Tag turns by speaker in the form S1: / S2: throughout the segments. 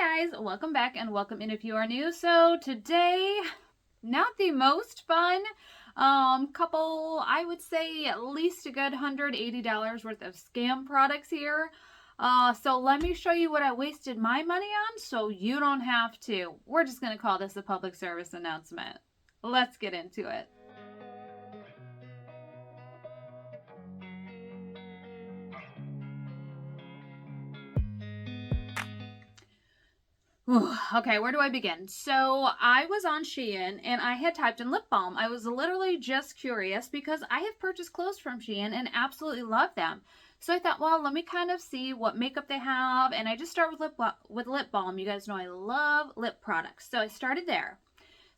S1: guys, welcome back and welcome in if you are new. So today, not the most fun couple, I would say at least a good $180 worth of scam products here. So let me show you what I wasted my money on so you don't have to. We're just going to call this a public service announcement. Let's get into it. Okay, where do I begin? So I was on Shein and I had typed in lip balm. I was literally just curious because I have purchased clothes from Shein and absolutely love them. So I thought, well, let me kind of see what makeup they have. And I just start with lip balm. You guys know I love lip products. So I started there.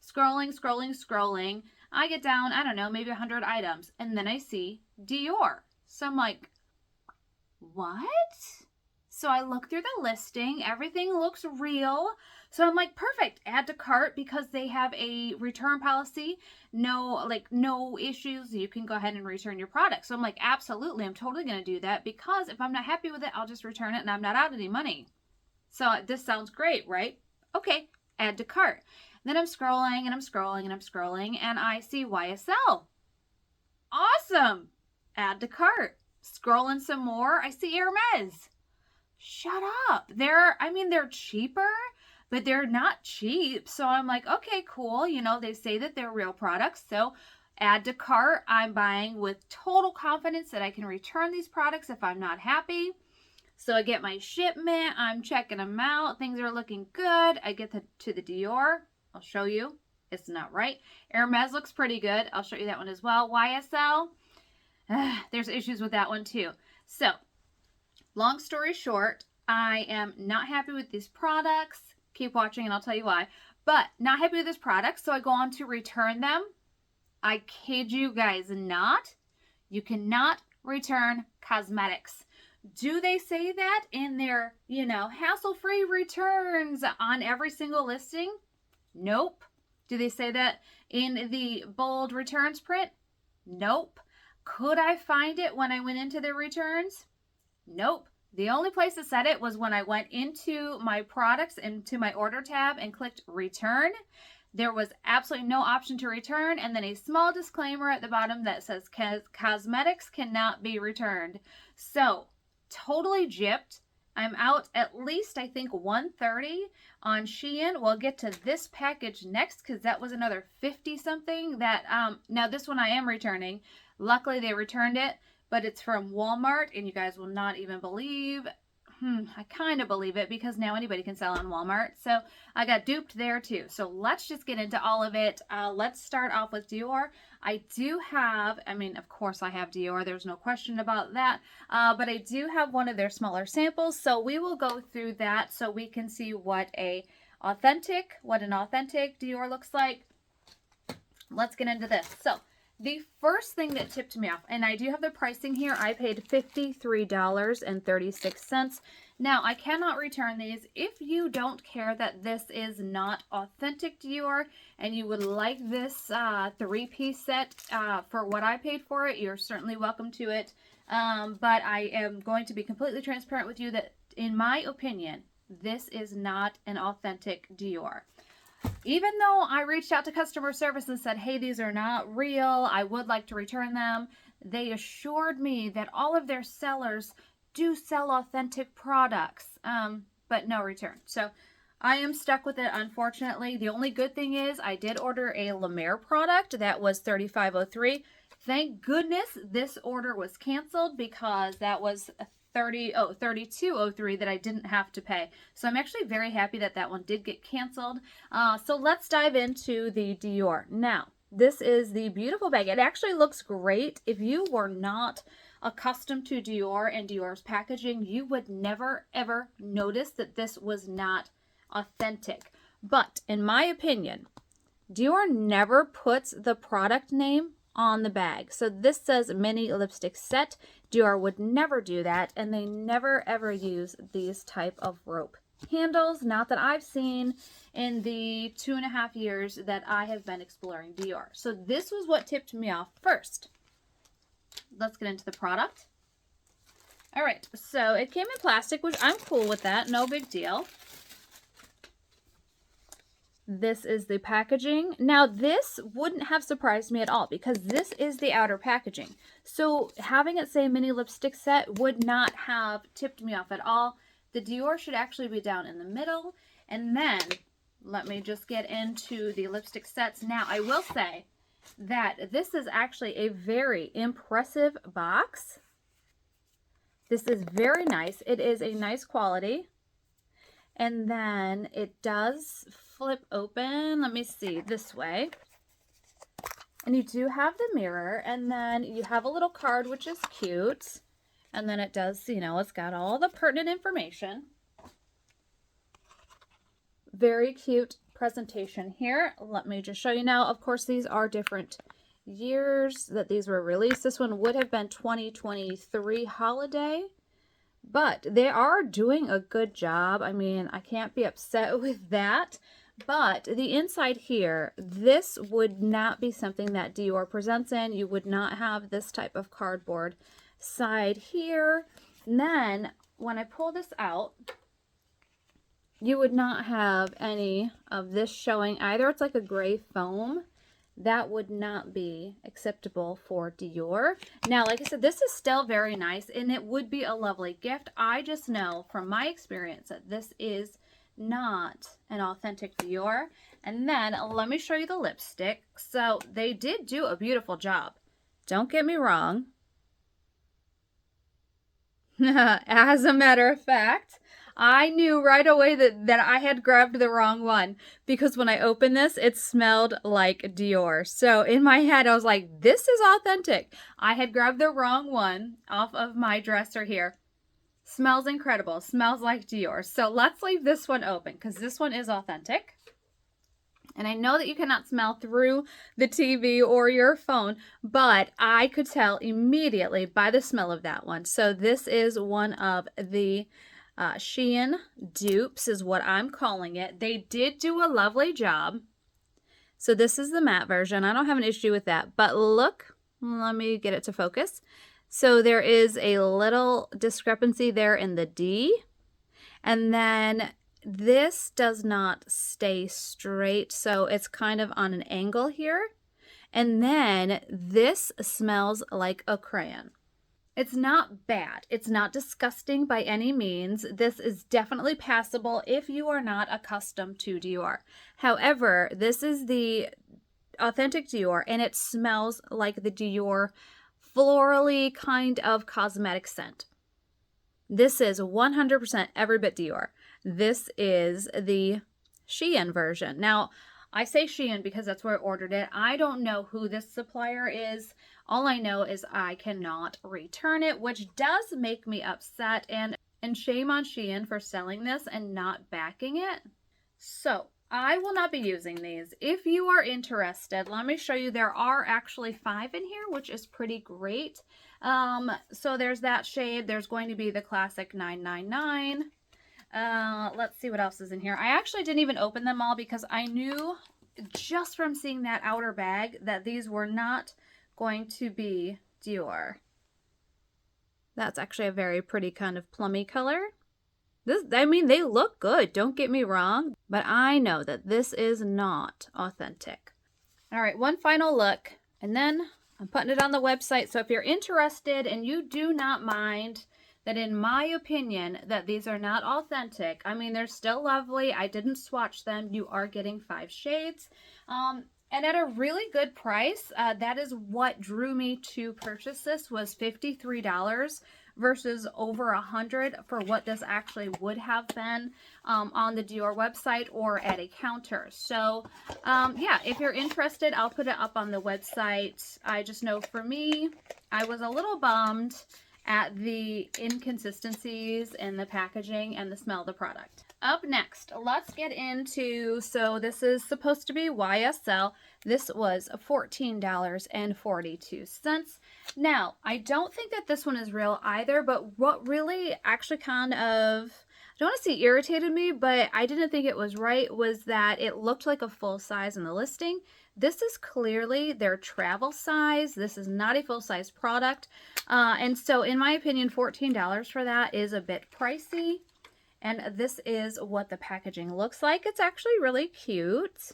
S1: Scrolling. I get down, I don't know, maybe 100 items. And then I see Dior. So I'm like, what? So I look through the listing, everything looks real. So I'm like, perfect, add to cart because they have a return policy. No issues. You can go ahead and return your product. So I'm like, absolutely, I'm totally going to do that because if I'm not happy with it, I'll just return it and I'm not out any money. So this sounds great, right? Okay, add to cart. Then I'm scrolling and I see YSL. Awesome. Add to cart. Scrolling some more, I see Hermes. Shut up. They're cheaper, but they're not cheap. So I'm like, okay, cool. You know, they say that they're real products. So add to cart. I'm buying with total confidence that I can return these products if I'm not happy. So I get my shipment. I'm checking them out. Things are looking good. I get to the Dior. I'll show you. It's not right. Hermes looks pretty good. I'll show you that one as well. YSL. There's issues with that one too. So long story short, I am not happy with these products. Keep watching and I'll tell you why. But not happy with this product, so I go on to return them. I kid you guys not. You cannot return cosmetics. Do they say that in their, hassle-free returns on every single listing? Nope. Do they say that in the bold returns print? Nope. Could I find it when I went into the returns? Nope. The only place that said it was when I went into my products, into my order tab and clicked return. There was absolutely no option to return, and then a small disclaimer at the bottom that says cosmetics cannot be returned. So totally gypped. I'm out at least, I think, $130 on Shein. We'll get to this package next because that was another 50 something that now this one I am returning. Luckily they returned it, but it's from Walmart and you guys will not even believe. I kind of believe it because now anybody can sell on Walmart. So I got duped there too. So let's just get into all of it. Let's start off with Dior. I do have, of course I have Dior. There's no question about that. But I do have one of their smaller samples. So we will go through that so we can see what an authentic Dior looks like. Let's get into this. So the first thing that tipped me off, and I do have the pricing here, I paid $53.36. Now, I cannot return these. If you don't care that this is not authentic Dior and you would like this three-piece set for what I paid for it, you're certainly welcome to it. But I am going to be completely transparent with you that, in my opinion, this is not an authentic Dior. Even though I reached out to customer service and said, hey, these are not real, I would like to return them, they assured me that all of their sellers do sell authentic products, but no return. So I am stuck with it, unfortunately. The only good thing is I did order a La Mer product that was $35.03. Thank goodness this order was canceled because that was $32.03 that I didn't have to pay. So I'm actually very happy that that one did get canceled. So let's dive into the Dior. Now, this is the beautiful bag. It actually looks great. If you were not accustomed to Dior and Dior's packaging, you would never ever notice that this was not authentic. But in my opinion, Dior never puts the product name on the bag. So this says mini lipstick set. Dior would never do that, and they never ever use these type of rope handles, not that I've seen in the 2.5 years that I have been exploring Dior. So this was what tipped me off first. Let's get into the product. All right, so it came in plastic, which I'm cool with that, no big deal. This is the packaging. Now, this wouldn't have surprised me at all because this is the outer packaging. So having it say mini lipstick set would not have tipped me off at all. The Dior should actually be down in the middle. And then let me just get into the lipstick sets. Now, I will say that this is actually a very impressive box. This is very nice. It is a nice quality. And then it does flip open. Let me see, this way. And you do have the mirror, and then you have a little card, which is cute. And then it does, you know, it's got all the pertinent information. Very cute presentation here. Let me just show you now. Of course, these are different years that these were released. This one would have been 2023 holiday. But they are doing a good job. I mean, I can't be upset with that. But the inside here, this would not be something that Dior presents in. You would not have this type of cardboard side here. And then when I pull this out, you would not have any of this showing either. It's like a gray foam. That would not be acceptable for Dior. Now, like I said, this is still very nice, and it would be a lovely gift. I just know from my experience that this is not an authentic Dior. And then let me show you the lipstick. So they did do a beautiful job. Don't get me wrong. As a matter of fact, I knew right away that I had grabbed the wrong one because when I opened this, it smelled like Dior. So in my head, I was like, this is authentic. I had grabbed the wrong one off of my dresser here. Smells incredible. Smells like Dior. So let's leave this one open because this one is authentic. And I know that you cannot smell through the TV or your phone, but I could tell immediately by the smell of that one. So this is one of the Shein dupes is what I'm calling it. They did do a lovely job. So this is the matte version. I don't have an issue with that. But look, let me get it to focus. So there is a little discrepancy there in the D. And then this does not stay straight. So it's kind of on an angle here. And then this smells like a crayon. It's not bad. It's not disgusting by any means. This is definitely passable if you are not accustomed to Dior. However, this is the authentic Dior, and it smells like the Dior florally kind of cosmetic scent. This is 100% every bit Dior. This is the Shein version. Now, I say Shein because that's where I ordered it. I don't know who this supplier is. All I know is I cannot return it, which does make me upset, and shame on Shein for selling this and not backing it. So I will not be using these. If you are interested, let me show you. There are actually 5 in here, which is pretty great. So there's that shade. There's going to be the classic 999. Let's see what else is in here. I actually didn't even open them all because I knew just from seeing that outer bag that these were not going to be Dior. That's actually a very pretty kind of plummy color. I mean, they look good, don't get me wrong, but I know that this is not authentic. All right, one final look, and then I'm putting it on the website. So if you're interested and you do not mind that, in my opinion, that these are not authentic, I mean, they're still lovely. I didn't swatch them. You are getting 5 shades. And at a really good price. That is what drew me to purchase this, was $53 versus over $100 for what this actually would have been on the Dior website or at a counter. So yeah, if you're interested, I'll put it up on the website. I just know for me, I was a little bummed at the inconsistencies in the packaging and the smell of the product. Up next, let's get into, so this is supposed to be YSL. This was $14.42. Now, I don't think that this one is real either, but what really actually kind of, I don't want to say irritated me, but I didn't think it was right, was that it looked like a full size in the listing. This is clearly their travel size. This is not a full-size product. And so in my opinion, $14 for that is a bit pricey. And this is what the packaging looks like. It's actually really cute.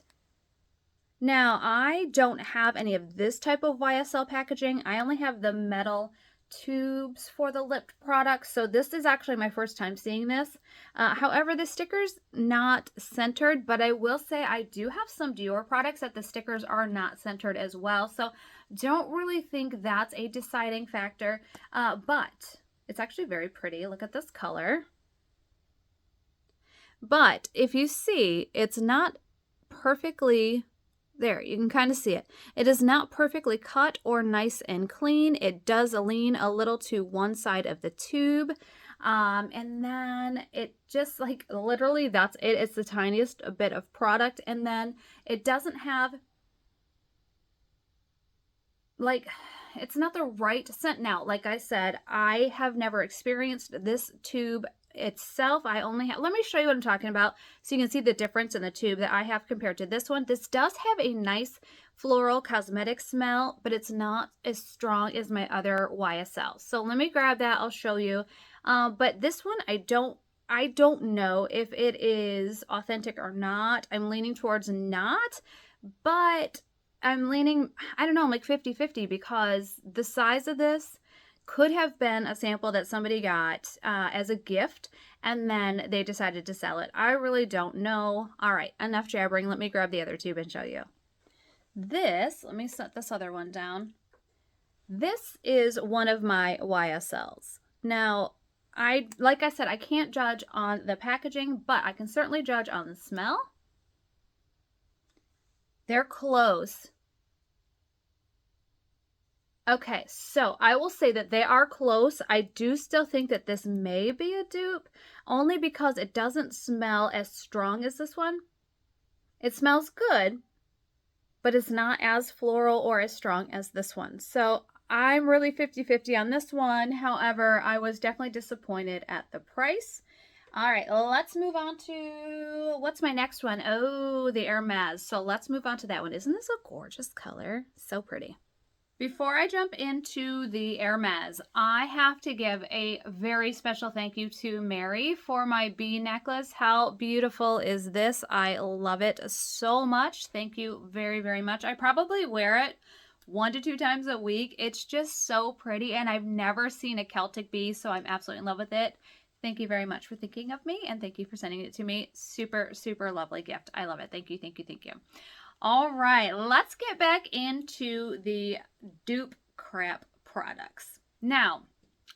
S1: Now, I don't have any of this type of YSL packaging. I only have the metal tubes for the lip products. So this is actually my first time seeing this. However, the sticker's not centered, but I will say I do have some Dior products that the stickers are not centered as well. So don't really think that's a deciding factor, but it's actually very pretty. Look at this color. But if you see, it's not perfectly there. You can kind of see it. It is not perfectly cut or nice and clean. It does lean a little to one side of the tube. And then it just like literally that's it. It's the tiniest bit of product. And then it doesn't have like, it's not the right scent. Now, like I said, I have never experienced this tube itself. I only have, let me show you what I'm talking about so you can see the difference in the tube that I have compared to this one. This does have a nice floral cosmetic smell, but it's not as strong as my other YSL. So let me grab that. I'll show you. But this one, I don't know if it is authentic or not. I'm leaning towards not, but I'm leaning, I don't know, I'm like 50-50 because the size of this could have been a sample that somebody got as a gift and then they decided to sell it. I really don't know. All right, enough jabbering. Let me grab the other tube and show you. This, let me set this other one down. This is one of my YSLs. Now, like I said, I can't judge on the packaging, but I can certainly judge on the smell. They're close. Okay, so I will say that they are close. I do still think that this may be a dupe, only because it doesn't smell as strong as this one. It smells good, but it's not as floral or as strong as this one. So I'm really 50-50 on this one. However, I was definitely disappointed at the price. All right, let's move on to, what's my next one? Oh, the Hermes. So let's move on to that one. Isn't this a gorgeous color? So pretty. Before I jump into the Hermes, I have to give a very special thank you to Mary for my bee necklace. How beautiful is this? I love it so much. Thank you very, very much. I probably wear it 1 to 2 times a week. It's just so pretty, and I've never seen a Celtic bee, so I'm absolutely in love with it. Thank you very much for thinking of me, and thank you for sending it to me. Super, super lovely gift. I love it. Thank you, thank you, thank you. All right, let's get back into the dupe crap products. Now,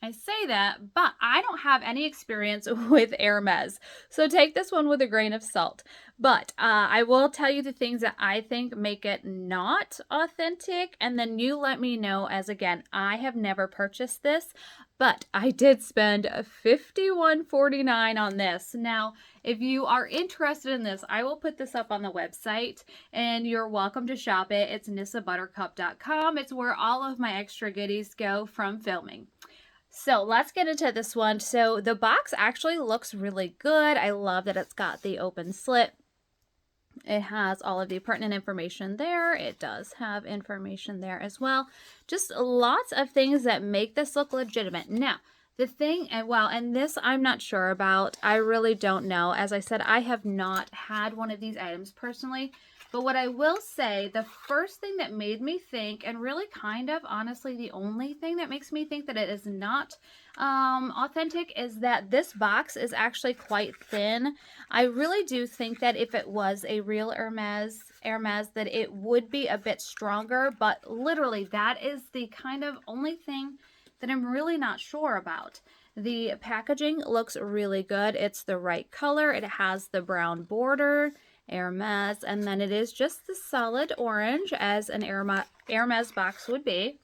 S1: I say that, but I don't have any experience with Hermes, so take this one with a grain of salt. But I will tell you the things that I think make it not authentic, and then you let me know, as again, I have never purchased this, but I did spend $51.49 on this. Now, if you are interested in this, I will put this up on the website, and you're welcome to shop it. It's nissabuttercup.com. It's where all of my extra goodies go from filming. So let's get into this one. So the box actually looks really good. I love that it's got the open slit. It has all of the pertinent information there. It does have information there as well. Just lots of things that make this look legitimate. Now, the thing, and this I'm not sure about. I really don't know. As I said, I have not had one of these items personally. But what I will say, the first thing that made me think, and really kind of honestly the only thing that makes me think that it is not authentic, is that this box is actually quite thin. I really do think that if it was a real Hermes, that it would be a bit stronger. But literally, that is the kind of only thing that I'm really not sure about. The packaging looks really good. It's the right color. It has the brown border. Hermes, and then it is just the solid orange as an Hermes box would be.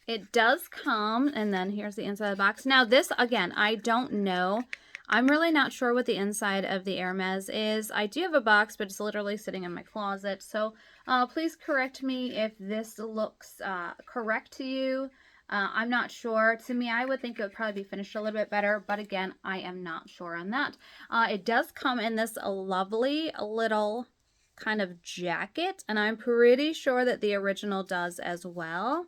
S1: It does come, and then here's the inside of the box. Now this, again, I don't know. I'm really not sure what the inside of the Hermes is. I do have a box, but it's literally sitting in my closet, so please correct me if this looks correct to you. I'm not sure. To me, I would think it would probably be finished a little bit better, but again, I am not sure on that. It does come in this lovely little kind of jacket, and I'm pretty sure that the original does as well.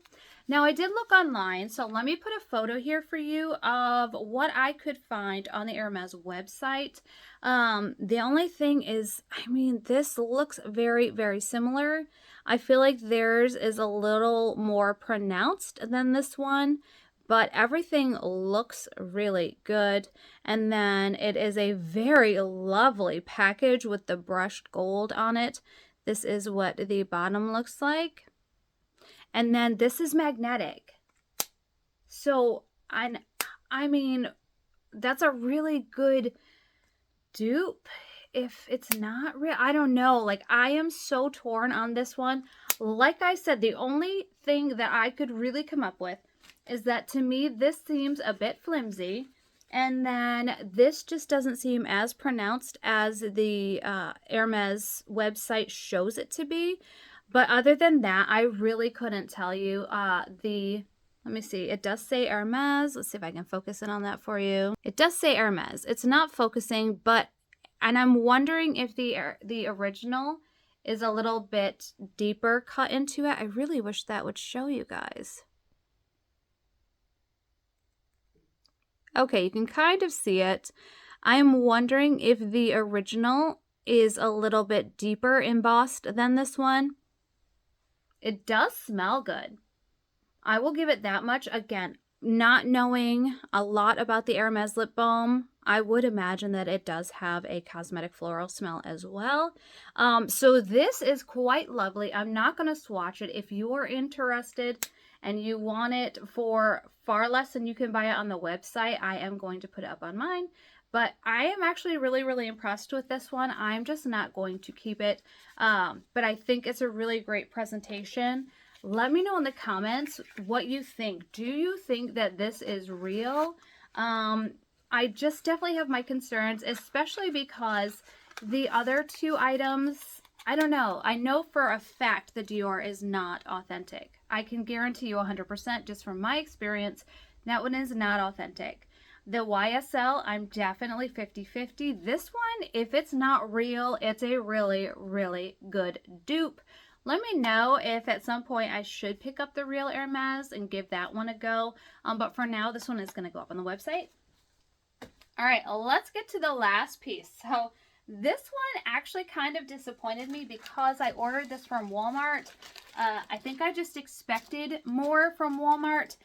S1: Now I did look online, so let me put a photo here for you of what I could find on the Hermes website. The only thing is, I mean, this looks very, very similar. I feel like theirs is a little more pronounced than this one, but everything looks really good. And then it is a very lovely package with the brushed gold on it. This is what the bottom looks like. And then this is magnetic. So, I mean, that's a really good dupe. If it's not real, I don't know. Like, I am so torn on this one. Like I said, the only thing that I could really come up with is that to me, this seems a bit flimsy. And then this just doesn't seem as pronounced as the Hermes website shows it to be. But other than that, I really couldn't tell you. Let me see. It does say Hermes. Let's see if I can focus in on that for you. It does say Hermes. It's not focusing, and I'm wondering if the original is a little bit deeper cut into it. I really wish that would show you guys. Okay, you can kind of see it. I'm wondering if the original is a little bit deeper embossed than this one. It does smell good. I will give it that much. Again, not knowing a lot about the Hermes lip balm, I would imagine that it does have a cosmetic floral smell as well. So this is quite lovely. I'm not going to swatch it. If you are interested and you want it for far less than you can buy it on the website, I am going to put it up on mine. But I am actually really, really impressed with this one. I'm just not going to keep it. But I think it's a really great presentation. Let me know in the comments what you think. Do you think that this is real? I just definitely have my concerns, especially because the other two items, I don't know. I know for a fact the Dior is not authentic. I can guarantee you 100% just from my experience, that one is not authentic. The YSL, I'm definitely 50-50. This one, if it's not real, it's a really, really good dupe. Let me know if at some point I should pick up the real Hermes and give that one a go. But for now, this one is going to go up on the website. All right, let's get to the last piece. So this one actually kind of disappointed me because I ordered this from Walmart. I think I just expected more from Walmart.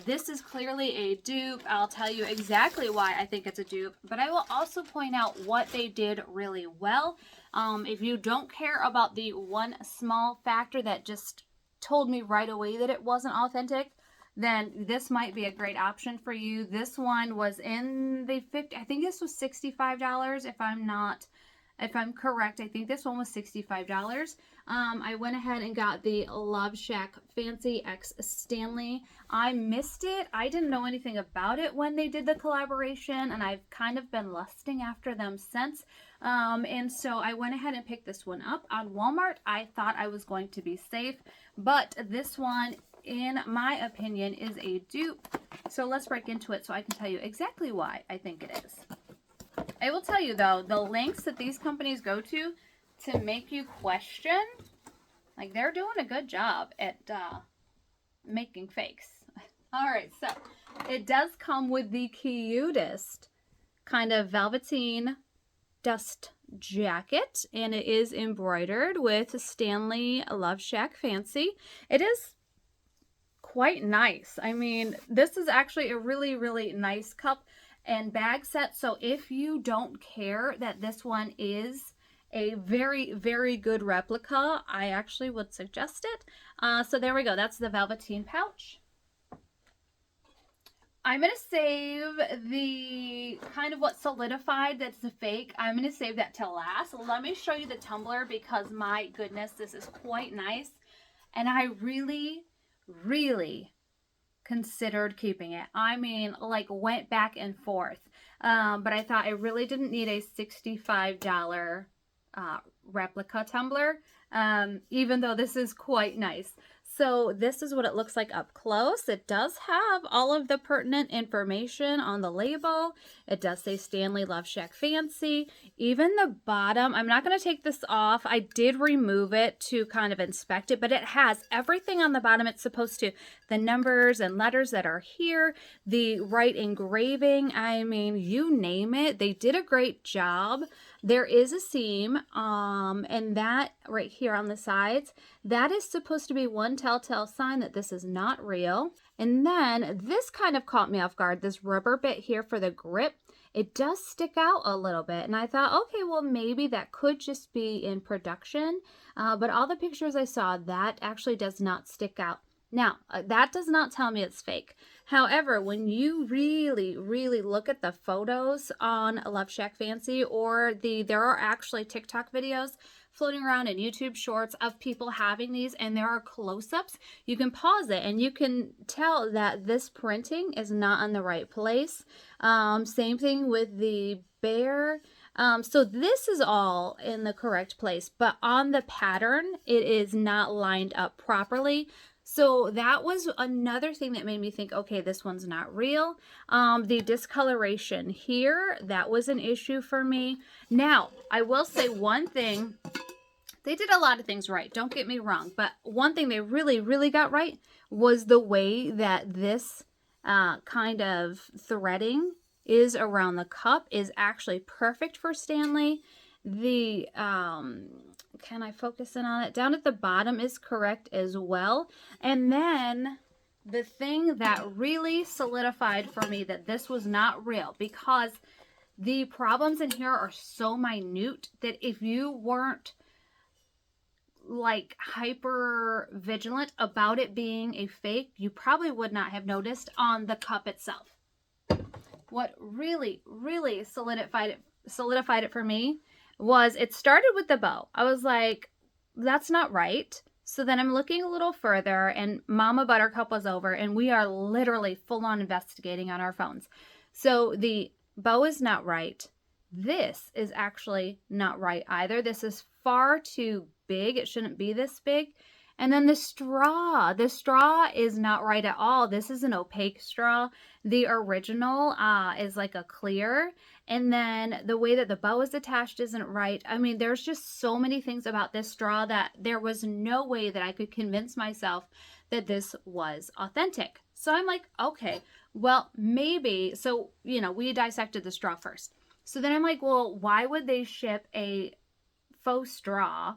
S1: This is clearly a dupe. I'll tell you exactly why I think it's a dupe, but I will also point out what they did really well. If you don't care about the one small factor that just told me right away that it wasn't authentic, then this might be a great option for you. This one was in the 50, I think this was $65 if I'm correct. I think this one was $65. I went ahead and got the Loveshack Fancy X Stanley. I missed it. I didn't know anything about it when they did the collaboration, and I've kind of been lusting after them since. And so I went ahead and picked this one up on Walmart. I thought I was going to be safe, but this one, in my opinion, is a dupe. So let's break into it so I can tell you exactly why I think it is. I will tell you though, the lengths that these companies go to make you question, like, they're doing a good job at making fakes. All right, so it does come with the cutest kind of velveteen dust jacket, and it is embroidered with Stanley Loveshack Fancy. It is quite nice. I mean, this is actually a really, really nice cup and bag set. So if you don't care that this one is a very, very good replica, I actually would suggest it. So there we go. That's the velveteen pouch. I'm going to save the kind of what solidified that's the fake. I'm going to save that till last. Let me show you the tumbler because my goodness, this is quite nice. And I really, really considered keeping it. I mean, like, went back and forth. But I thought I really didn't need a $65 replica tumbler, even though this is quite nice. So this is what it looks like up close. It does have all of the pertinent information on the label. It does say Stanley Loveshack Fancy. Even the bottom, I'm not going to take this off. I did remove it to kind of inspect it, but it has everything on the bottom it's supposed to. The numbers and letters that are here, the right engraving, I mean, you name it. They did a great job. There is a seam, and that right here on the sides, that is supposed to be one telltale sign that this is not real. And then this kind of caught me off guard. This rubber bit here for the grip, it does stick out a little bit. And I thought, okay, well, maybe that could just be in production. But all the pictures I saw, that actually does not stick out. Now, that does not tell me it's fake. However, when you really, really look at the photos on Loveshack Fancy, or there are actually TikTok videos floating around in YouTube shorts of people having these, and there are close-ups, you can pause it and you can tell that this printing is not in the right place. Same thing with the bear. So this is all in the correct place, but on the pattern, it is not lined up properly. So that was another thing that made me think, okay, this one's not real. The discoloration here, that was an issue for me. Now, I will say one thing. They did a lot of things right, don't get me wrong. But one thing they really, really got right was the way that this kind of threading is around the cup is actually perfect for Stanley. The can I focus in on it? Down at the bottom is correct as well. And then the thing that really solidified for me that this was not real, because the problems in here are so minute that if you weren't like hyper vigilant about it being a fake, you probably would not have noticed on the cup itself. What really, really solidified it for me was it started with the bow. I was like, that's not right. So then I'm looking a little further, and Mama Buttercup was over, and we are literally full on investigating on our phones. So the bow is not right. This is actually not right either. This is far too big. It shouldn't be this big. And then the straw is not right at all. This is an opaque straw. The original is like a clear. And then the way that the bow is attached isn't right. I mean, there's just so many things about this straw that there was no way that I could convince myself that this was authentic. So I'm like, okay, well, maybe. So, you know, we dissected the straw first. So then I'm like, well, why would they ship a faux straw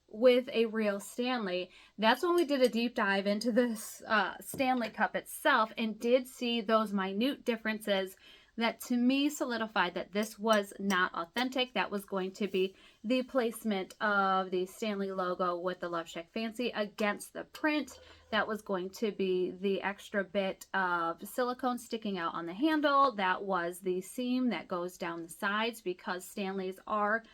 S1: with a real Stanley? That's when we did a deep dive into this Stanley cup itself and did see those minute differences that to me solidified that this was not authentic. That was going to be the placement of the Stanley logo with the Loveshack Fancy against the print. That was going to be the extra bit of silicone sticking out on the handle. That was the seam that goes down the sides, because Stanleys are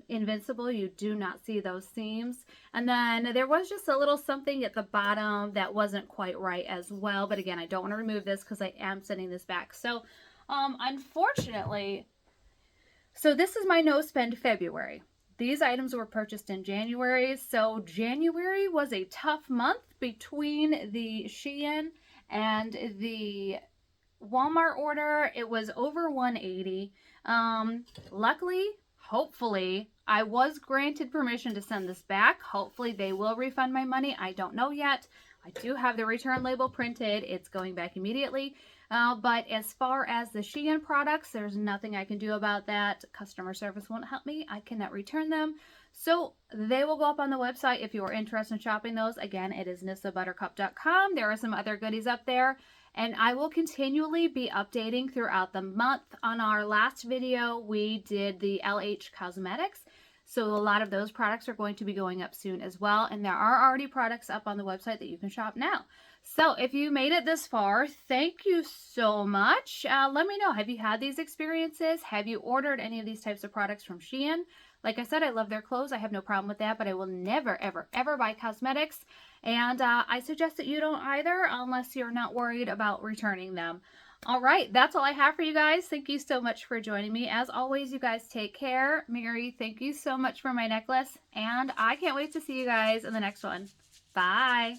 S1: invincible. You do not see those seams. And then there was just a little something at the bottom that wasn't quite right as well. But again, I don't want to remove this because I am sending this back. So unfortunately, so this is my no spend February. These items were purchased in January. So January was a tough month between the Shein and the Walmart order. It was over $180. Luckily, hopefully, I was granted permission to send this back. Hopefully, they will refund my money. I don't know yet. I do have the return label printed. It's going back immediately. But as far as the Shein products, there's nothing I can do about that. Customer service won't help me. I cannot return them. So they will go up on the website if you are interested in shopping those. Again, it is nissabuttercup.com. There are some other goodies up there. And I will continually be updating throughout the month. On our last video, we did the LH Cosmetics. So a lot of those products are going to be going up soon as well. And there are already products up on the website that you can shop now. So if you made it this far, thank you so much. Let me know, have you had these experiences? Have you ordered any of these types of products from Shein? Like I said, I love their clothes. I have no problem with that, but I will never, ever, ever buy cosmetics. And I suggest that you don't either, unless you're not worried about returning them. All right, that's all I have for you guys. Thank you so much for joining me. As always, you guys take care. Mary, thank you so much for my necklace. And I can't wait to see you guys in the next one. Bye.